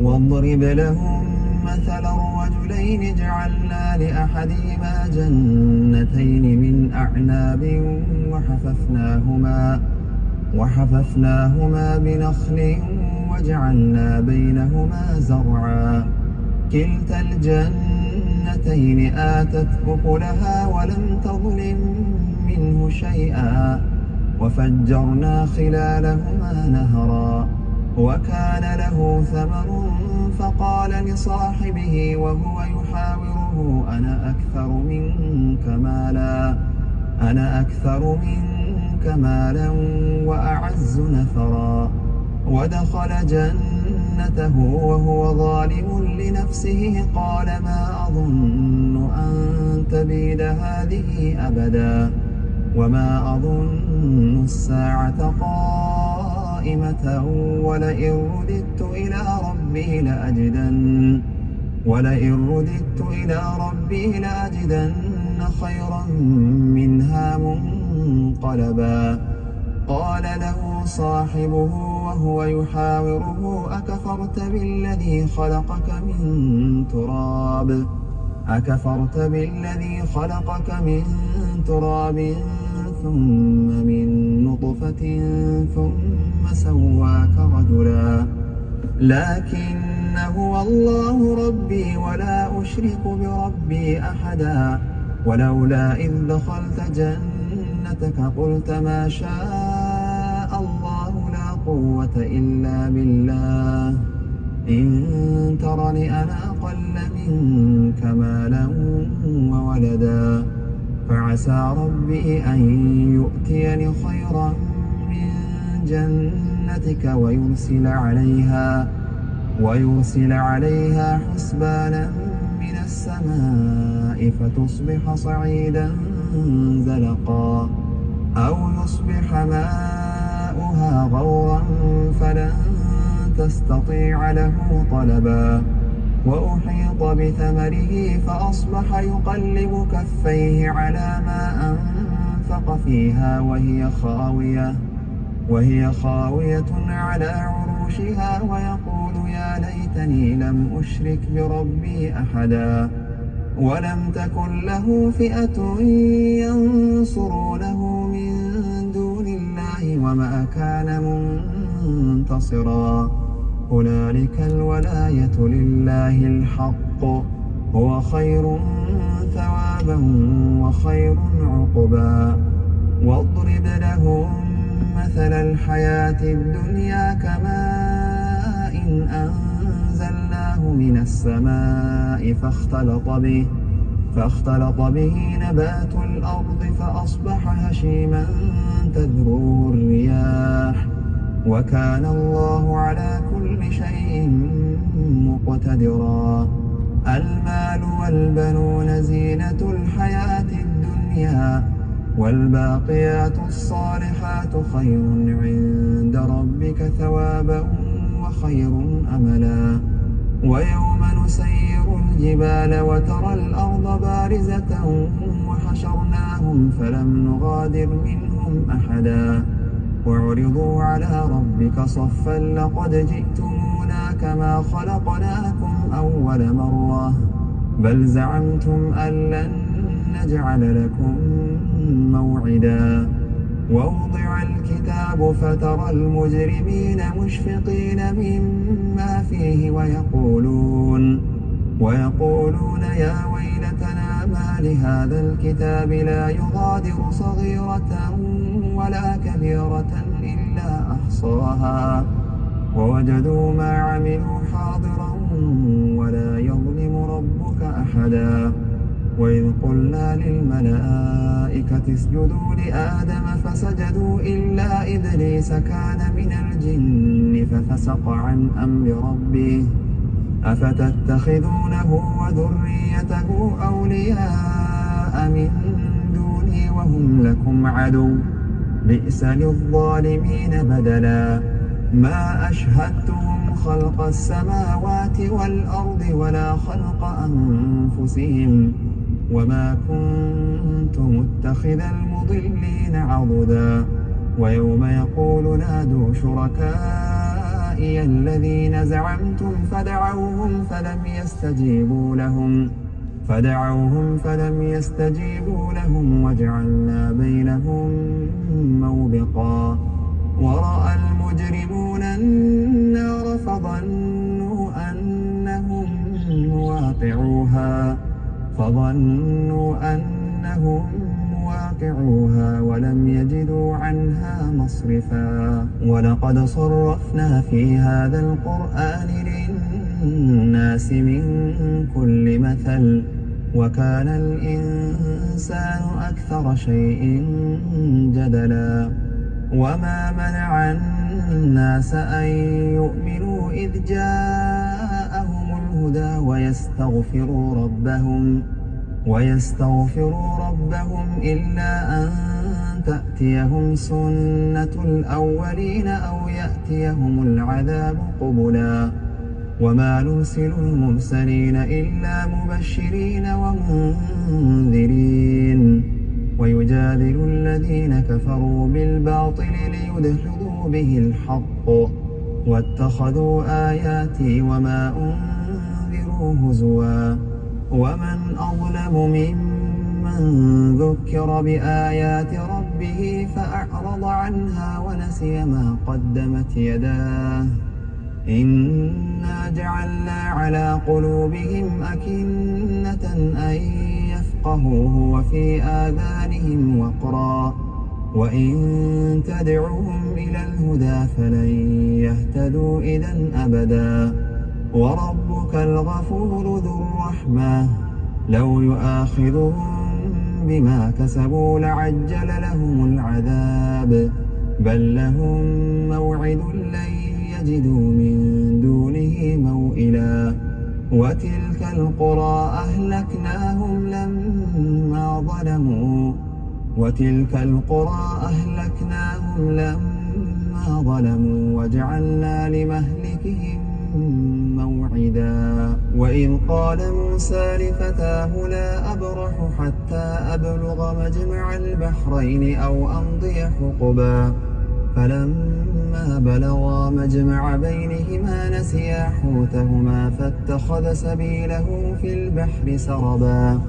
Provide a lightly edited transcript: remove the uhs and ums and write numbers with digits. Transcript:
واضرب لهم مثلا الرجلين جعلنا لأحدهما جنتين من أعناب وحففناهما بنخل وجعلنا بينهما زرعا كلتا الجنتين آتت أكلها ولم تظلم منه شيئا وفجرنا خلالهما نهرا وكان له ثمر فقال لصاحبه وهو يحاوره أنا أكثر منك مالا وأعز نفرا ودخل جنته وهو ظالم لنفسه قال ما أظن أن تبيد هذه أبدا وما أظن الساعة قائمة ولئن رددت إلى ربي لأجدن خيرا منها منقلبا قال له صاحبه وهو يحاوره أكفرت بالذي خلقك من تراب ثم من نطفة ثم سواك رجلا لكن هو الله ربي ولا أشرك بربي أحدا ولولا إذ دخلت جنتك قلت ما شاء الله لا قوة إلا بالله إن ترني أنا أقل منك مالا وولدا فعسى ربي أن يؤتيني خيرا من جنتك ويرسل عليها حسبانا من السماء فتصبح صعيدا زلقا أو يصبح ماؤها غورا فلن تستطيع له طلبا وأحيط بثمره فأصبح يقلب كفيه على ما أنفق فيها وهي خاوية على عروشها ويقول يا ليتني لم أشرك بربي أحدا ولم تكن له فئة ينصرونه من دون الله وما كان منتصرا هنالك الولاية لله الحق هو خير ثوابا وخير عقبا واضرب لهم مثل الحياة الدنيا كماء أنزلناه من السماء فاختلط به نبات الأرض فأصبح هشيما تذروه الرياح وكان الله على كل شيء مقتدرا المال والبنون زينة الحياة الدنيا والباقيات الصالحات خير عند ربك ثوابا وخير أملا ويوم نسير الجبال وترى الأرض بارزة وحشرناهم فلم نغادر منهم أحدا وعرضوا على ربك صفا لقد جئتمونا كما خلقناكم أول مرة بل زعمتم أن لن نجعل لكم موعدا ووضع الكتاب فترى المجرمين مشفقين مما فيه ويقولون يا ويلتنا ما لهذا الكتاب لا يغادر صغيرة ولا كبيرة إلا أحصاها ووجدوا ما عملوا حاضرا ولا يظلم ربك أحدا وإذ قلنا للملائكة اسجدوا لآدم فسجدوا إلا إبليس كان من الجن ففسق عن أمر ربه أفتتخذونه وذريته أولياء من دوني وهم لكم عدو بئس للظالمين بدلا ما أشهدتهم خلق السماوات والأرض ولا خلق أنفسهم وما كنت متخذ المضلين عضدا ويوم يقول نادوا شركائي شركائي الذين زعمتم فدعوهم فلم يستجيبوا لهم وجعلنا بينهم موبقا ورأى المجرمون النار فظنوا أنهم مواقعوها ولم يجدوا عنها مصرفا ولقد صرفنا في هذا القرآن للناس من كل مثل وكان الإنسان أكثر شيء جدلا وما منع الناس أن يؤمنوا إذ جاءهم الهدى ويستغفروا ربهم إلا أن تأتيهم سنة الأولين أو يأتيهم العذاب قبلا وما نرسل المرسلين إلا مبشرين ومنذرين ويجادل الذين كفروا بالباطل ليدحضوا به الحق واتخذوا آياتي وما أنذروا هزوا ومن أظلم ممن ذكر بآيات ربه فأعرض عنها ونسي ما قدمت يداه إنا جعلنا على قلوبهم أكنة أن يفقهوه وفي آذانهم وقرا وإن تدعوهم إلى الهدى فلن يهتدوا إذا أبدا وربك الغفور ذو الرحمة لو يؤاخذهم بما كسبوا لعجل لهم العذاب بل لهم موعد لن يجدوا من دونه موئلا وتلك القرى أهلكناهم لما ظلموا وجعلنا لمهلكهم موعدا وإذ قال موسى لفتاه لا أبرح حتى أبلغ مجمع البحرين أو أمضي حقبا فلما بلغا مجمع بينهما نسيا حوتهما فاتخذ سبيله في البحر سربا